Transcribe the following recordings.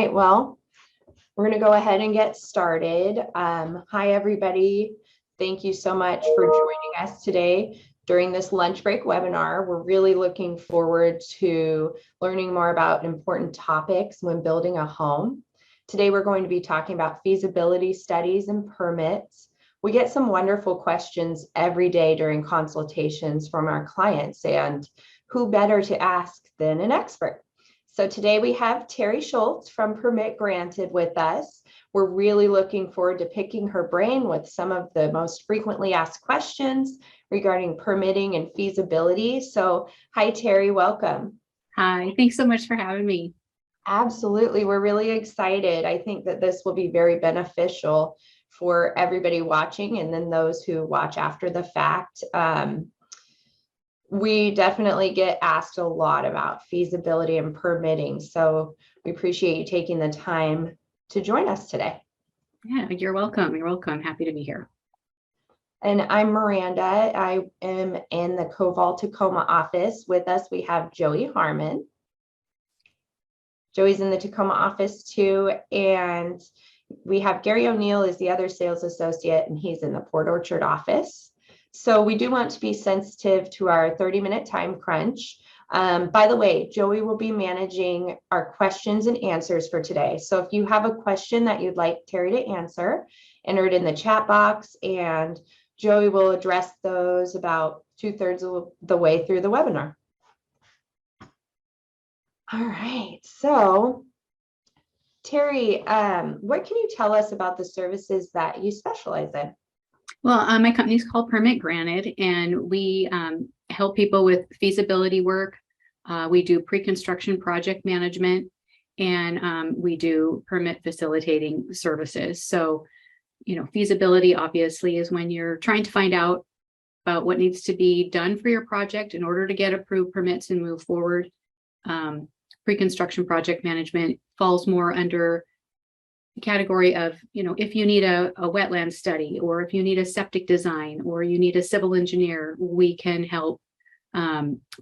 right, well, we're going to go ahead and get started. Hi, everybody. Thank you so much for joining us today during this lunch break webinar. We're really looking forward to learning more about important topics when building a home. Today, we're going to be talking about feasibility studies and permits. We get some wonderful questions every day during consultations from our clients, and who better to ask than an expert? So today we have Terry Schultz from Permit Granted with us. We're really looking forward to picking her brain with some of the most frequently asked questions regarding permitting and feasibility. So hi, Terry, welcome. Hi, thanks so much for having me. Absolutely, we're really excited. I think that this will be very beneficial for everybody watching and then those who watch after the fact. We definitely get asked a lot about feasibility and permitting. So we appreciate you taking the time to join us today. Yeah, you're welcome. You're welcome. Happy to be here. And I'm Miranda. I am in the Coval Tacoma office. With us, we have Joey Harmon. Joey's in the Tacoma office too. And we have Gary O'Neill is the other sales associate, and he's in the Port Orchard office. So we do want to be sensitive to our 30-minute time crunch. By the way, Joey will be managing our questions and answers for today. So if you have a question that you'd like Terry to answer, enter it in the chat box, and Joey will address those about 2/3 of the way through the webinar. All right, so Terry, what can you tell us about the services that you specialize in? Well, my company is called Permit Granted, and we help people with feasibility work. We do pre-construction project management, and we do permit facilitating services. So, feasibility obviously is when you're trying to find out about what needs to be done for your project in order to get approved permits and move forward. Pre-construction project management falls more under the category of, if you need a wetland study, or if you need a septic design, or you need a civil engineer, we can help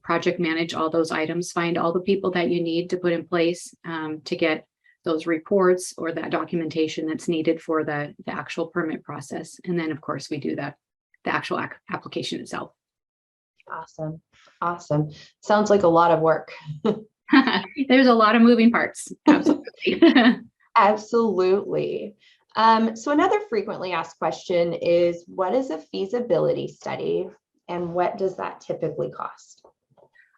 project manage all those items, find all the people that you need to put in place to get those reports or that documentation that's needed for the actual permit process. And then, of course, we do the actual application itself. Awesome. Awesome. Sounds like a lot of work. There's a lot of moving parts. Absolutely. Absolutely. So another frequently asked question is, what is a feasibility study and what does that typically cost?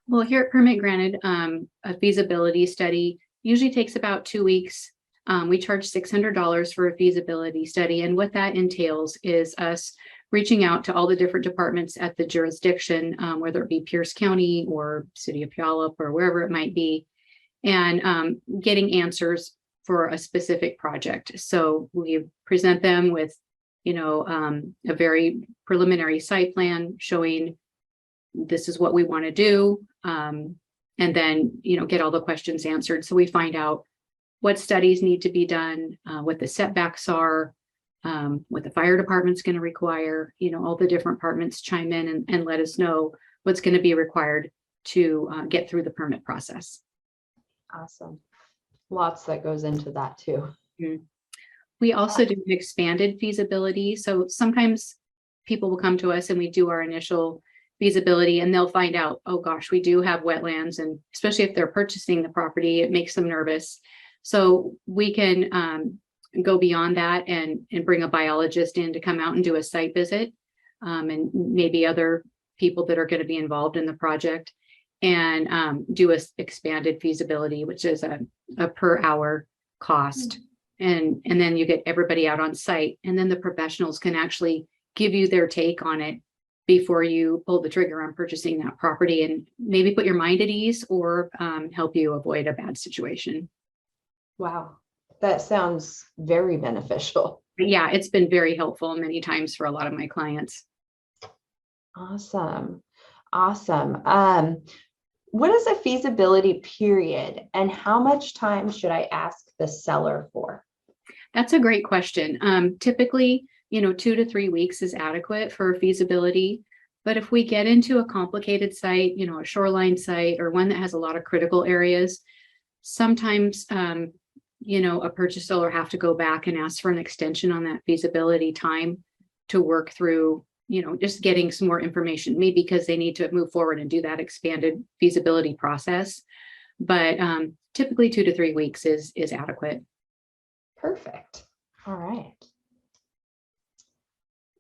Well, here at Permit Granted, a feasibility study usually takes about 2 weeks. We charge $600 for a feasibility study. And what that entails is us reaching out to all the different departments at the jurisdiction, whether it be Pierce County or City of Puyallup or wherever it might be, and getting answers for a specific project. So we present them with, a very preliminary site plan showing this is what we want to do, and then, get all the questions answered. So we find out what studies need to be done, what the setbacks are, what the fire department's going to require. All the different departments chime in and let us know what's going to be required to get through the permit process. Awesome. Lots that goes into that too. Mm-hmm. We also do an expanded feasibility. So sometimes people will come to us and we do our initial feasibility and they'll find out, oh gosh, we do have wetlands, and especially if they're purchasing the property, it makes them nervous. So we can go beyond that and bring a biologist in to come out and do a site visit, and maybe other people that are going to be involved in the project, and do a expanded feasibility, which is a per hour cost. And then you get everybody out on site, and then the professionals can actually give you their take on it before you pull the trigger on purchasing that property, and maybe put your mind at ease or help you avoid a bad situation. Wow. That sounds very beneficial. Yeah, it's been very helpful many times for a lot of my clients. Awesome. Awesome. What is a feasibility period and how much time should I ask the seller for? That's a great question. Typically, 2 to 3 weeks is adequate for feasibility. But if we get into a complicated site, a shoreline site or one that has a lot of critical areas, sometimes a purchaser will have to go back and ask for an extension on that feasibility time to work through, just getting some more information, maybe because they need to move forward and do that expanded feasibility process. But typically 2 to 3 weeks is adequate. Perfect. All right.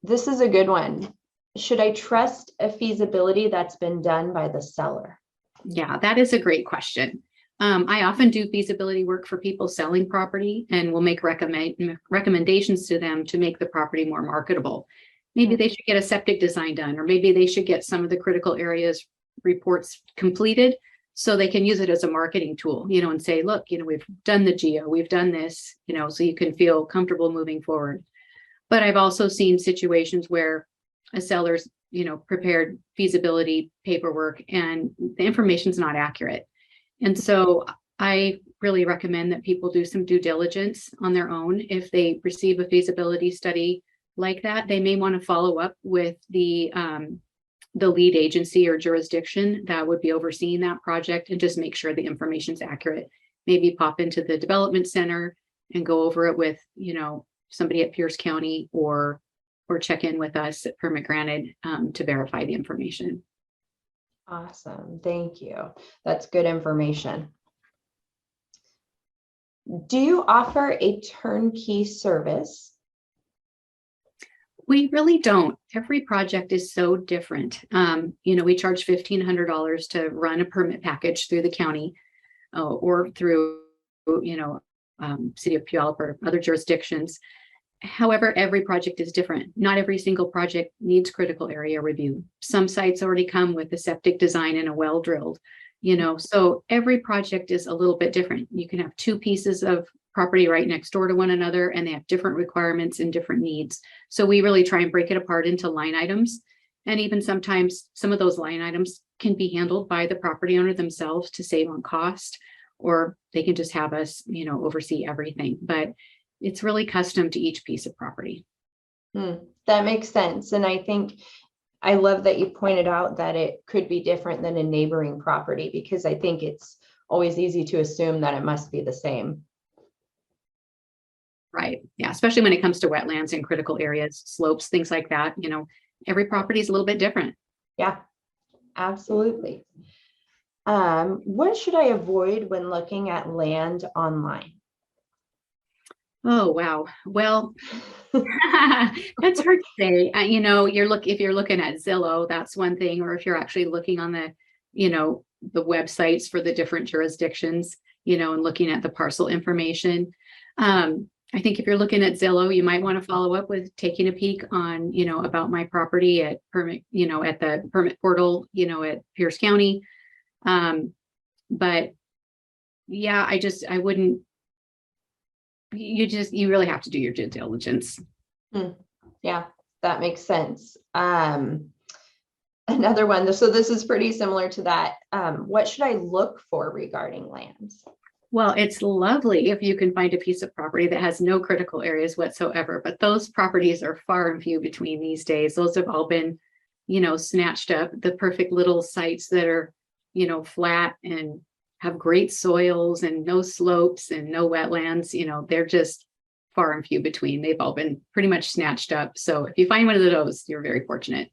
This is a good one. Should I trust a feasibility that's been done by the seller? Yeah, that is a great question. I often do feasibility work for people selling property and will make recommendations to them to make the property more marketable. Maybe they should get a septic design done, or maybe they should get some of the critical areas reports completed so they can use it as a marketing tool, and say, look, we've done the geo, we've done this, so you can feel comfortable moving forward. But I've also seen situations where a seller's, prepared feasibility paperwork and the information's not accurate. And so I really recommend that people do some due diligence on their own. If they receive a feasibility study like that, they may want to follow up with the lead agency or jurisdiction that would be overseeing that project and just make sure the information's accurate. Maybe pop into the development center and go over it with, somebody at Pierce County or check in with us at Permit Granted to verify the information. Awesome. Thank you. That's good information. Do you offer a turnkey service? We really don't. Every project is so different. We charge $1,500 to run a permit package through the county or through, City of Puyallup or other jurisdictions. However, every project is different. Not every single project needs critical area review. Some sites already come with a septic design and a well drilled, so every project is a little bit different. You can have 2 pieces of property right next door to one another, and they have different requirements and different needs. So we really try and break it apart into line items. And even sometimes some of those line items can be handled by the property owner themselves to save on cost, or they can just have us, oversee everything. But it's really custom to each piece of property. That makes sense. And I think I love that you pointed out that it could be different than a neighboring property, because I think it's always easy to assume that it must be the same. Right. Yeah. Especially when it comes to wetlands and critical areas, slopes, things like that. Every property is a little bit different. Yeah, absolutely. What should I avoid when looking at land online? Oh, wow. Well, that's hard to say. If you're looking at Zillow, that's one thing, or if you're actually looking on the websites for the different jurisdictions, and looking at the parcel information. I think if you're looking at Zillow, you might want to follow up with taking a peek on, about my property at permit, at the permit portal, at Pierce County. But yeah, I wouldn't, you really have to do your due diligence. Yeah, that makes sense. Another one, so this is pretty similar to that. What should I look for regarding lands? Well, it's lovely if you can find a piece of property that has no critical areas whatsoever, but those properties are far and few between these days. Those have all been, snatched up. The perfect little sites that are, flat and have great soils and no slopes and no wetlands, they're just far and few between. They've all been pretty much snatched up. So if you find one of those, you're very fortunate.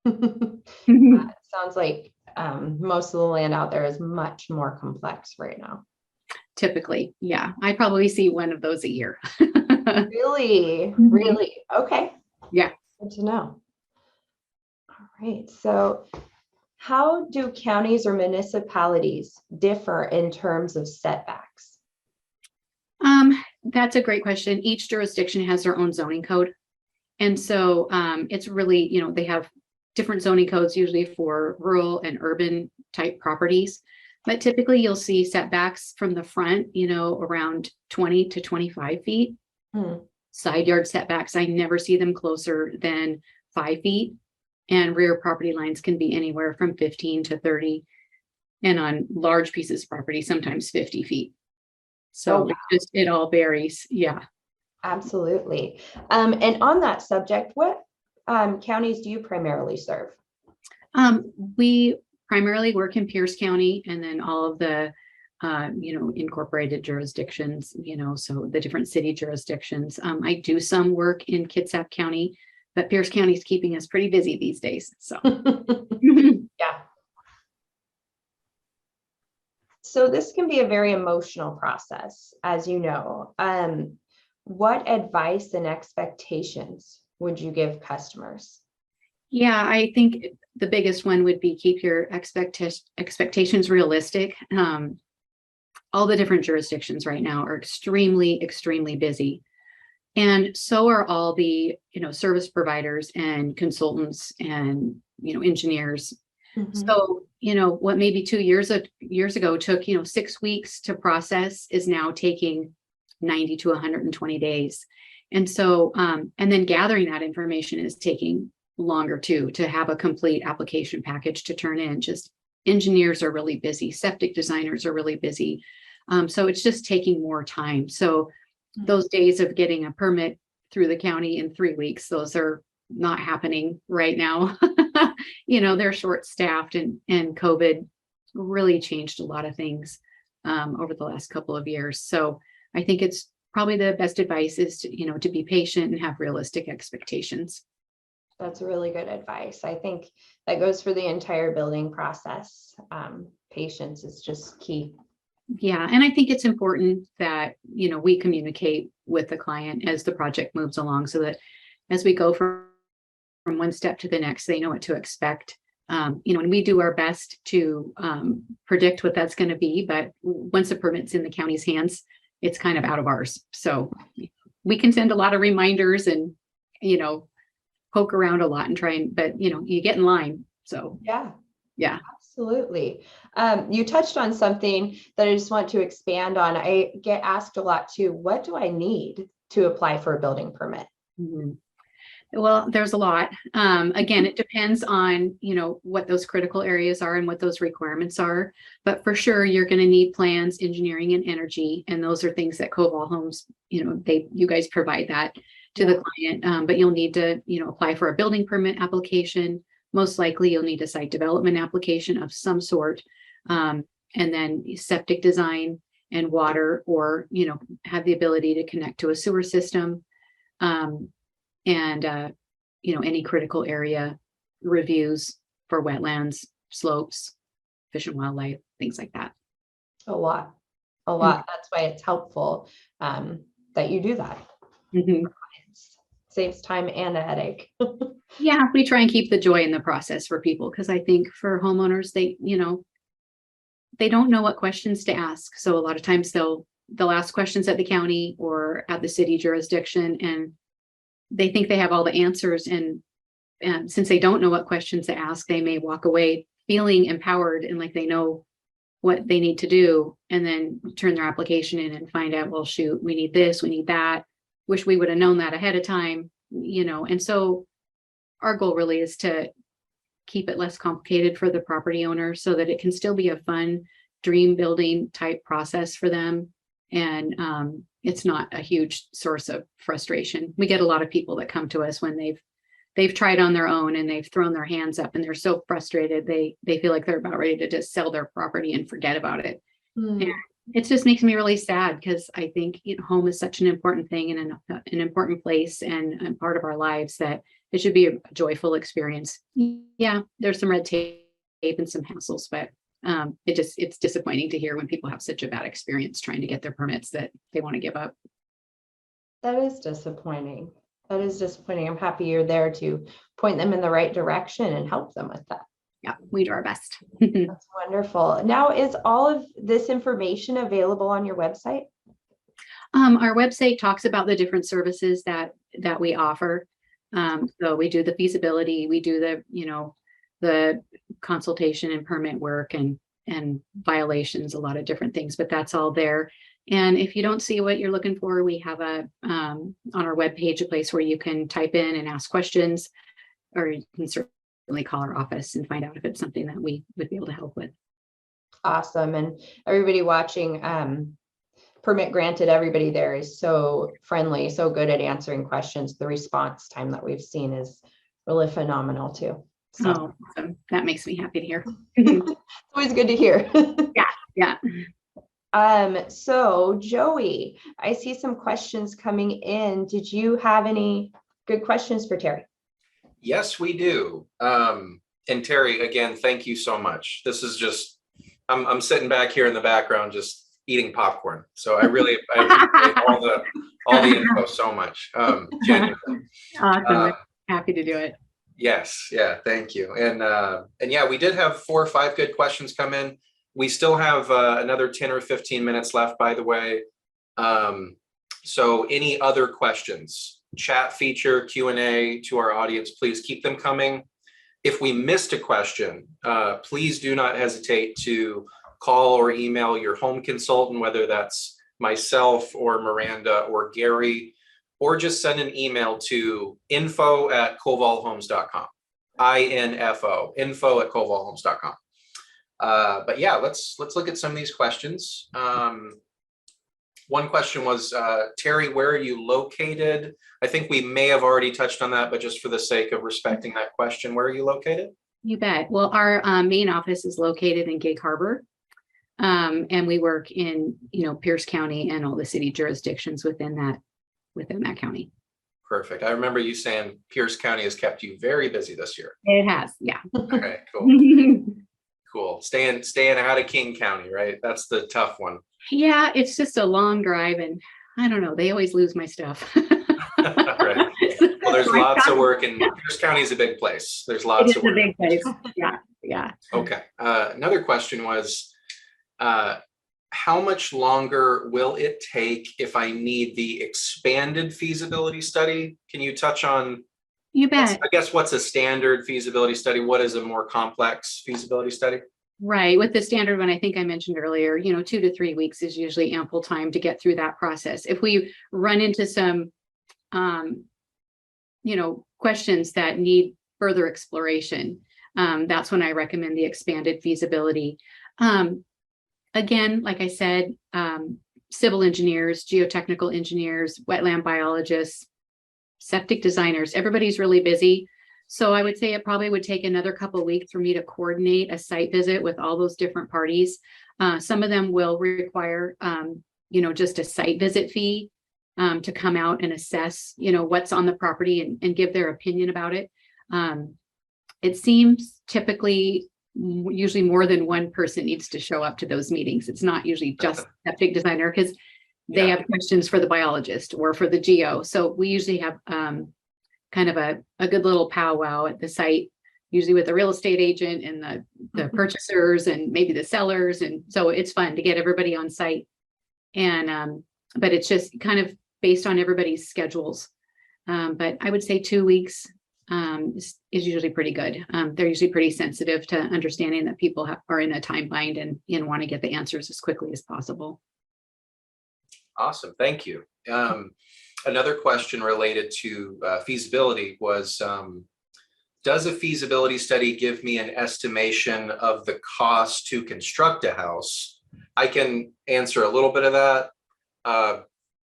Sounds like most of the land out there is much more complex right now. Typically, yeah. I probably see one of those a year. Really? Really? Okay. Yeah. Good to know. All right. So how do counties or municipalities differ in terms of setbacks? That's a great question. Each jurisdiction has their own zoning code. And so it's really, they have different zoning codes usually for rural and urban type properties. But typically you'll see setbacks from the front, around 20 to 25 feet. Side yard setbacks, I never see them closer than 5 feet. And rear property lines can be anywhere from 15 to 30. And on large pieces of property, sometimes 50 feet. So wow. It all varies. Yeah. Absolutely. And on that subject, what counties do you primarily serve? We primarily work in Pierce County, and then all of the incorporated jurisdictions, so the different city jurisdictions. I do some work in Kitsap County, but Pierce County is keeping us pretty busy these days. So, yeah. So this can be a very emotional process, as you know. What advice and expectations would you give customers? Yeah, I think the biggest one would be keep your expectations realistic. All the different jurisdictions right now are extremely, extremely busy. And so are all the, service providers and consultants and, engineers. So, what maybe 2 years ago took, 6 weeks to process is now taking 90 to 120 days. And so, and then gathering that information is taking longer too, to have a complete application package to turn in. Just engineers are really busy. Septic designers are really busy. So it's just taking more time. So those days of getting a permit through the county in 3 weeks, those are not happening right now. They're short staffed, and COVID really changed a lot of things over the last couple of years. So I think it's probably the best advice is to be patient and have realistic expectations. That's really good advice. I think that goes for the entire building process. Patience is just key. Yeah. And I think it's important that, we communicate with the client as the project moves along, so that as we go from one step to the next, they know what to expect. And we do our best to predict what that's going to be. But once the permit's in the county's hands, it's kind of out of ours. So we can send a lot of reminders and, poke around a lot and try but you get in line. So yeah. Absolutely. You touched on something that I just want to expand on. I get asked a lot too. What do I need to apply for a building permit? Mm-hmm. Well, there's a lot. Again, it depends on, what those critical areas are and what those requirements are. But for sure, you're going to need plans, engineering, and energy. And those are things that Coval Homes, you guys provide that to the client. But you'll need to, apply for a building permit application. Most likely you'll need a site development application of some sort. And then septic design and water, or, have the ability to connect to a sewer system. And any critical area reviews for wetlands, slopes, fish and wildlife, things like that. A lot. That's why it's helpful that you do that. Mm-hmm. Saves time and a headache. Yeah, we try and keep the joy in the process for people, because I think for homeowners, they don't know what questions to ask. So a lot of times they'll ask questions at the county or at the city jurisdiction, and they think they have all the answers. And since they don't know what questions to ask, they may walk away feeling empowered and like they know what they need to do, and then turn their application in and find out, well, shoot, we need this, we need that. Wish we would have known that ahead of time, And so our goal really is to keep it less complicated for the property owner, so that it can still be a fun dream building type process for them. And it's not a huge source of frustration. We get a lot of people that come to us when they've tried on their own and they've thrown their hands up and they're so frustrated. They feel like they're about ready to just sell their property and forget about it. And it just makes me really sad, because I think home is such an important thing and an important place and part of our lives, that it should be a joyful experience. Yeah, there's some red tape and some hassles, but it's disappointing to hear when people have such a bad experience trying to get their permits that they want to give up. That is disappointing. I'm happy you're there to point them in the right direction and help them with that. Yeah, we do our best. That's wonderful. Now, is all of this information available on your website? Our website talks about the different services that we offer. So we do the feasibility, we do the consultation and permit work and violations, a lot of different things, but that's all there. And if you don't see what you're looking for, we have on our webpage, a place where you can type in and ask questions, or you can certainly call our office and find out if it's something that we would be able to help with. Awesome. And everybody watching, Permit Granted, everybody there is so friendly, so good at answering questions. The response time that we've seen is really phenomenal too. So. Oh, awesome. That makes me happy to hear. It's always good to hear. Yeah. So Joey, I see some questions coming in. Did you have any good questions for Terry? Yes, we do. And Terry, again, thank you so much. This is just, I'm sitting back here in the background, just eating popcorn. So I appreciate all the info so much. Genuinely. Awesome. Happy to do it. Yes, yeah, thank you. And yeah, we did have 4 or 5 good questions come in. We still have another 10 or 15 minutes left, by the way. So any other questions, chat feature, Q&A to our audience, please keep them coming. If we missed a question, please do not hesitate to call or email your home consultant, whether that's myself or Miranda or Gary, or just send an email to info@covalhomes.com. info@covalhomes.com. But yeah, let's look at some of these questions. One question was, Terry, where are you located? I think we may have already touched on that, but just for the sake of respecting that question, where are you located? You bet. Well, our main office is located in Gig Harbor. And we work in, Pierce County and all the city jurisdictions within that county. Perfect. I remember you saying Pierce County has kept you very busy this year. It has, yeah. Okay, cool. Cool. Staying out of King County, right? That's the tough one. Yeah, it's just a long drive, and I don't know, they always lose my stuff. Right. Well, there's lots of work, and Pierce County is a big place. There's lots of work. It is a big place. Yeah. Okay. Another question was, how much longer will it take if I need the expanded feasibility study? Can you touch on? You bet. I guess what's a standard feasibility study? What is a more complex feasibility study? Right. With the standard one, I think I mentioned earlier, 2 to 3 weeks is usually ample time to get through that process. If we run into some, questions that need further exploration, that's when I recommend the expanded feasibility. Again, like I said, civil engineers, geotechnical engineers, wetland biologists, septic designers, everybody's really busy. So I would say it probably would take another couple of weeks for me to coordinate a site visit with all those different parties. Some of them will require, just a site visit fee to come out and assess, what's on the property and give their opinion about it. It seems typically usually more than one person needs to show up to those meetings. It's not usually just septic designer, because they have questions for the biologist or for the geo. So we usually have kind of a good little powwow at the site, usually with the real estate agent and the purchasers and maybe the sellers. And so it's fun to get everybody on site. And but it's just kind of based on everybody's schedules. But I would say 2 weeks is usually pretty good. They're usually pretty sensitive to understanding that people are in a time bind and want to get the answers as quickly as possible. Awesome. Thank you. Another question related to feasibility was, does a feasibility study give me an estimation of the cost to construct a house? I can answer a little bit of that.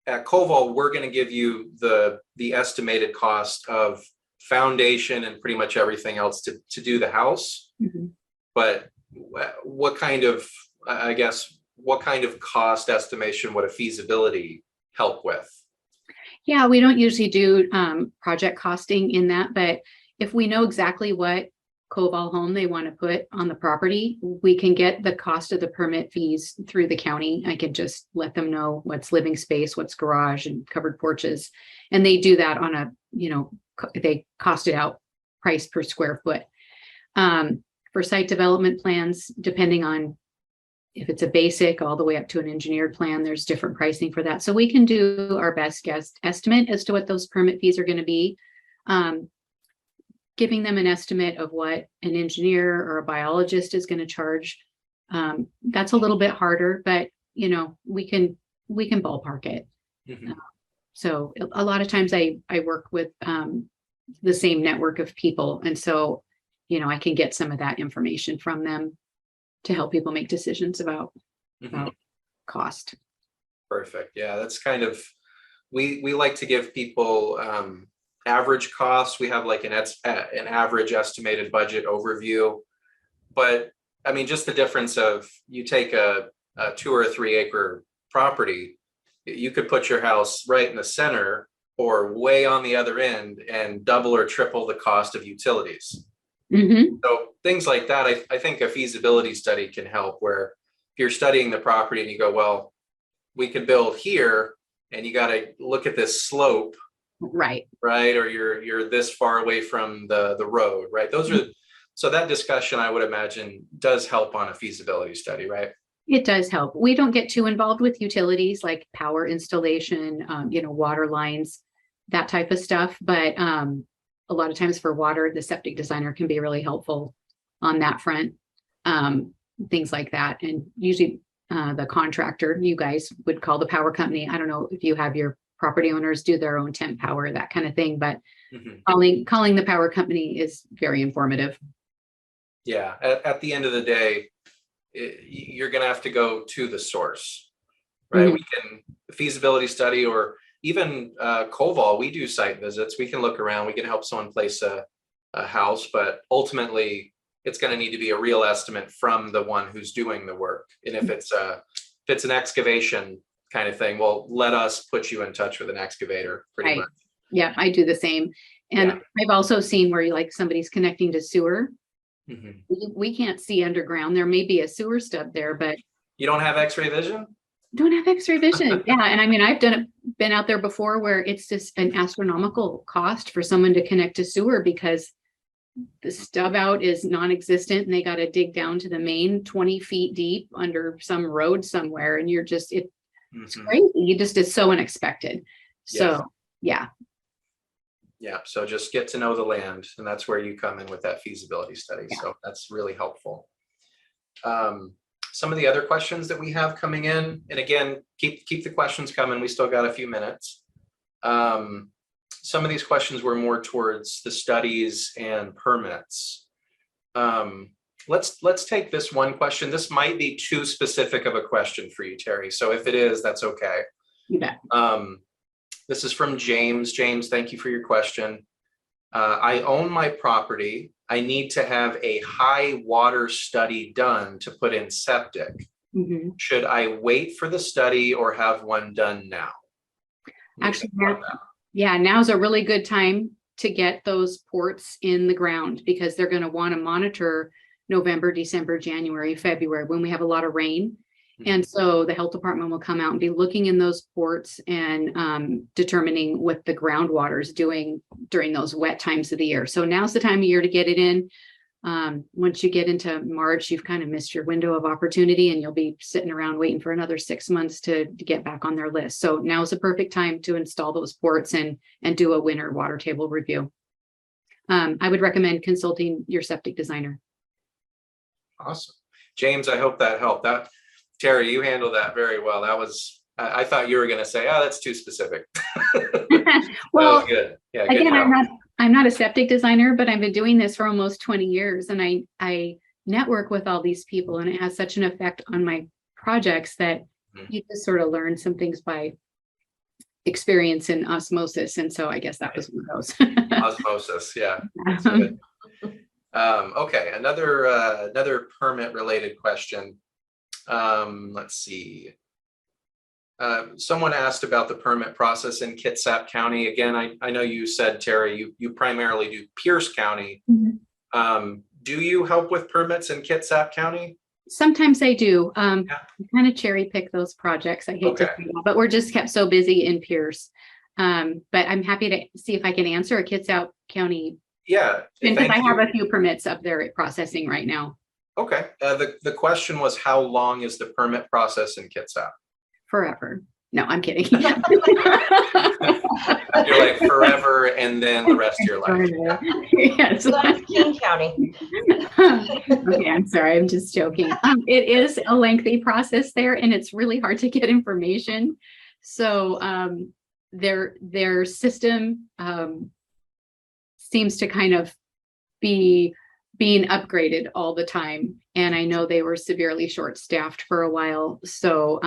At Coval, we're going to give you the estimated cost of foundation and pretty much everything else to do the house. Mm-hmm. But what kind of cost estimation would a feasibility help with? Yeah, we don't usually do project costing in that, but if we know exactly what Coval home they want to put on the property, we can get the cost of the permit fees through the county. I can just let them know what's living space, what's garage and covered porches. And they do that on they cost it out price per square foot. For site development plans, depending on if it's a basic all the way up to an engineered plan, there's different pricing for that. So we can do our best guess estimate as to what those permit fees are going to be. Giving them an estimate of what an engineer or a biologist is going to charge. That's a little bit harder, but we can ballpark it. Mm-hmm. So a lot of times I work with the same network of people. And so, I can get some of that information from them to help people make decisions about cost. Perfect. Yeah, that's kind of, we like to give people average costs. We have like an average estimated budget overview, but I mean, just the difference of you take a a 2 or 3 acre property, you could put your house right in the center or way on the other end and double or triple the cost of utilities. Mhm. So things like that, I think a feasibility study can help, where if you're studying the property and you go, well, we could build here and you got to look at this slope, Right. right? Or you're this far away from the road, right? Those are, so that discussion, I would imagine, does help on a feasibility study, right? It does help. We don't get too involved with utilities like power installation, water lines, that type of stuff. But a lot of times for water, the septic designer can be really helpful on that front, things like that. And usually the contractor, you guys would call the power company. I don't know if you have your property owners do their own temp power, that kind of thing, but calling the power company is very informative. Yeah, at the end of the day, you're going to have to go to the source, right? We can feasibility study, or even Coval, we do site visits. We can look around, we can help someone place a house, but ultimately it's going to need to be a real estimate from the one who's doing the work. And if it's an excavation kind of thing, well, let us put you in touch with an excavator, pretty much. Yeah, I do the same. And I've also seen where somebody's connecting to sewer. We can't see underground. There may be a sewer stub there, but you don't have X-ray vision? Don't have X-ray vision. Yeah. And I mean, I've been out there before where it's just an astronomical cost for someone to connect to sewer because the stub out is non-existent and they got to dig down to the main 20 feet deep under some road somewhere. And it's crazy. It's so unexpected. So yeah. So just get to know the land, and that's where you come in with that feasibility study. Yeah. So that's really helpful. Some of the other questions that we have coming in, and again, keep the questions coming. We still got a few minutes. Some of these questions were more towards the studies and permits. Let's take this one question. This might be too specific of a question for you, Terry. So if it is, that's okay. You bet. This is from James. James, thank you for your question. I own my property. I need to have a high water study done to put in septic. Should I wait for the study or have one done now? Actually, now's a really good time to get those ports in the ground because they're going to want to monitor November, December, January, February when we have a lot of rain. And so the health department will come out and be looking in those ports and determining what the groundwater is doing during those wet times of the year. So now's the time of year to get it in. Once you get into March, you've kind of missed your window of opportunity and you'll be sitting around waiting for another 6 months to get back on their list. So now's the perfect time to install those ports and do a winter water table review. I would recommend consulting your septic designer. Awesome. James, I hope that helped. Terry, you handled that very well. I thought you were going to say, oh, that's too specific. Well, that was good. Yeah, again, good I'm not a septic designer, but I've been doing this for almost 20 years. And I network with all these people and it has such an effect on my projects that you just sort of learn some things by experience and osmosis. And so I guess that was one of those. Osmosis. Yeah. Good. Okay. Another permit related question. Let's see. Someone asked about the permit process in Kitsap County. Again, I know you said, Terry, you primarily do Pierce County. Do you help with permits in Kitsap County? Sometimes I do. I kind of cherry pick those projects. I hate to say that, but we're just kept so busy in Pierce. But I'm happy to see if I can answer a Kitsap County. Yeah. Because I have a few permits up there processing right now. Okay. The question was, how long is the permit process in Kitsap? Forever. No, I'm kidding. You're like forever and then the rest of your life. Yes. So that's King County. Okay, I'm sorry. I'm just joking. It is a lengthy process there and it's really hard to get information. So their system seems to kind of be being upgraded all the time. And I know they were severely short-staffed for a while. So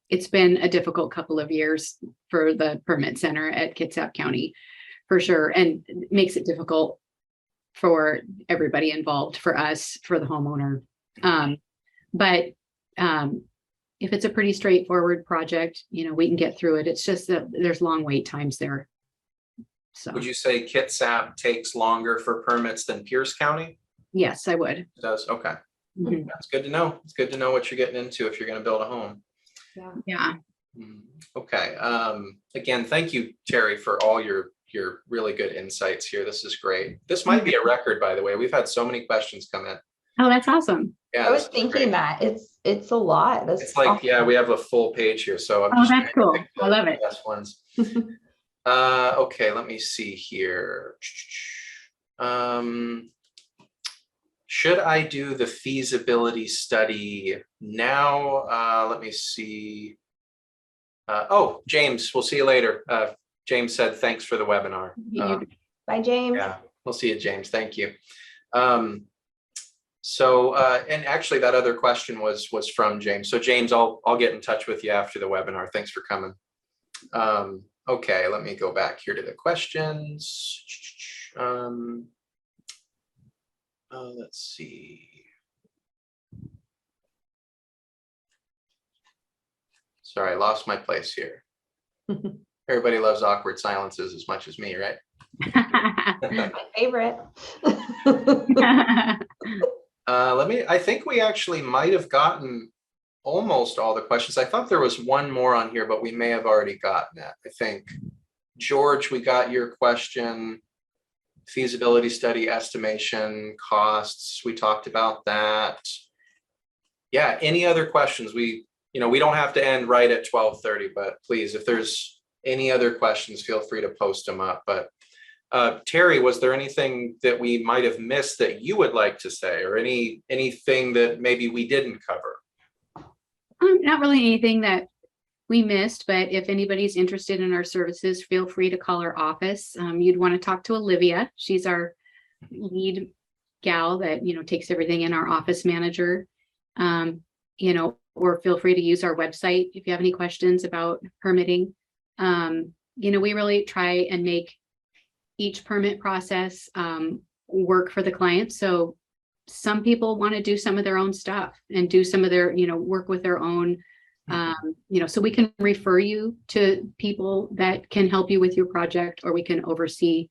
it's been a difficult couple of years for the permit center at Kitsap County, for sure. And it makes it difficult for everybody involved, for us, for the homeowner. But if it's a pretty straightforward project, we can get through it. It's just that there's long wait times there. So Would you say Kitsap takes longer for permits than Pierce County? yes, I would. It does. Okay. Mhm. That's good to know. It's good to know what you're getting into if you're going to build a home. Yeah. Okay. Again, thank you, Terry, for all your really good insights here. This is great. This might be a record, by the way. We've had so many questions come in. Oh, that's awesome. Yeah, I was this is thinking great. that it's a lot. It's like, yeah, we have a full page here, so I'm Oh, just that's trying to cool. pick I love it. the best ones. Okay, let me see here. Should I do the feasibility study now? Let me see. Oh, James, we'll see you later. James said, thanks for the webinar. Bye, James. Yeah, we'll see you, James. Thank you. And actually that other question was from James. So James, I'll get in touch with you after the webinar. Thanks for coming. Okay, let me go back here to the questions. Let's see. Sorry, I lost my place here. Everybody loves awkward silences as much as me, right? My favorite. I think we actually might have gotten almost all the questions. I thought there was one more on here, but we may have already gotten that. I think, George, we got your question. Feasibility study estimation costs. We talked about that. Yeah, any other questions? We don't have to end right at 12:30, but please, if there's any other questions, feel free to post them up. But Terry, was there anything that we might have missed that you would like to say, or anything that maybe we didn't cover? Not really anything that we missed, but if anybody's interested in our services, feel free to call our office. You'd want to talk to Olivia. She's our lead gal that, takes everything in, our office manager. Or feel free to use our website if you have any questions about permitting. We really try and make each permit process work for the client. So some people want to do some of their own stuff and do some of their, work with their own, so we can refer you to people that can help you with your project, or we can oversee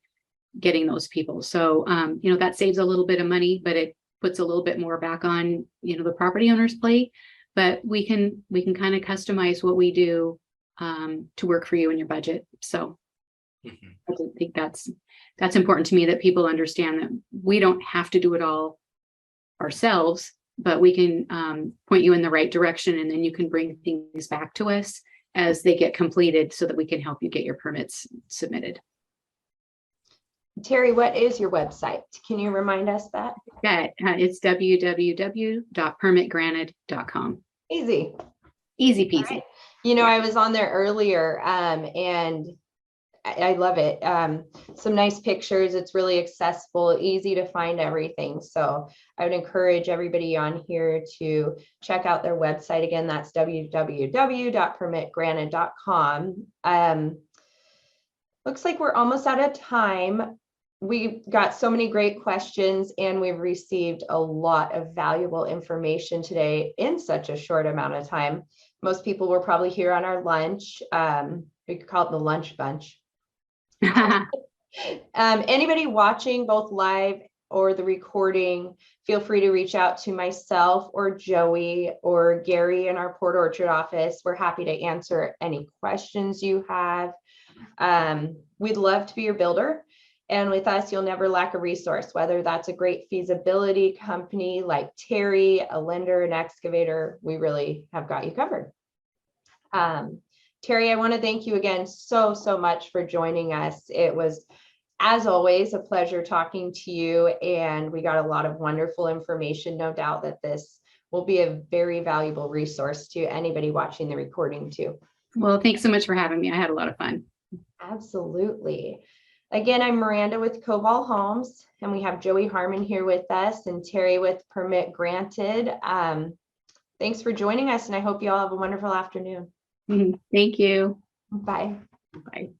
getting those people. So, that saves a little bit of money, but it puts a little bit more back on, the property owner's plate. But we can kind of customize what we do to work for you and your budget. So I think that's important to me, that people understand that we don't have to do it all ourselves, but we can point you in the right direction, and then you can bring things back to us as they get completed so that we can help you get your permits submitted. Terry, what is your website? Can you remind us that? Yeah, it's www.permitgranted.com. Easy peasy. I was on there earlier and I love it. Some nice pictures. It's really accessible, easy to find everything. So I would encourage everybody on here to check out their website. Again, that's www.permitgranted.com. Looks like we're almost out of time. We got so many great questions, and we've received a lot of valuable information today in such a short amount of time. Most people were probably here on our lunch. We could call it the lunch bunch. Anybody watching both live or the recording, feel free to reach out to myself or Joey or Gary in our Port Orchard office. We're happy to answer any questions you have. We'd love to be your builder. And with us, you'll never lack a resource, whether that's a great feasibility company like Terry, a lender, an excavator. We really have got you covered. Terry, I want to thank you again so much for joining us. It was, as always, a pleasure talking to you, and we got a lot of wonderful information. No doubt that this will be a very valuable resource to anybody watching the recording too. Well, thanks so much for having me. I had a lot of fun. Absolutely. Again, I'm Miranda with Coval Homes, and we have Joey Harmon here with us and Terry with Permit Granted. Thanks for joining us, and I hope you all have a wonderful afternoon. Thank you. Bye. Bye.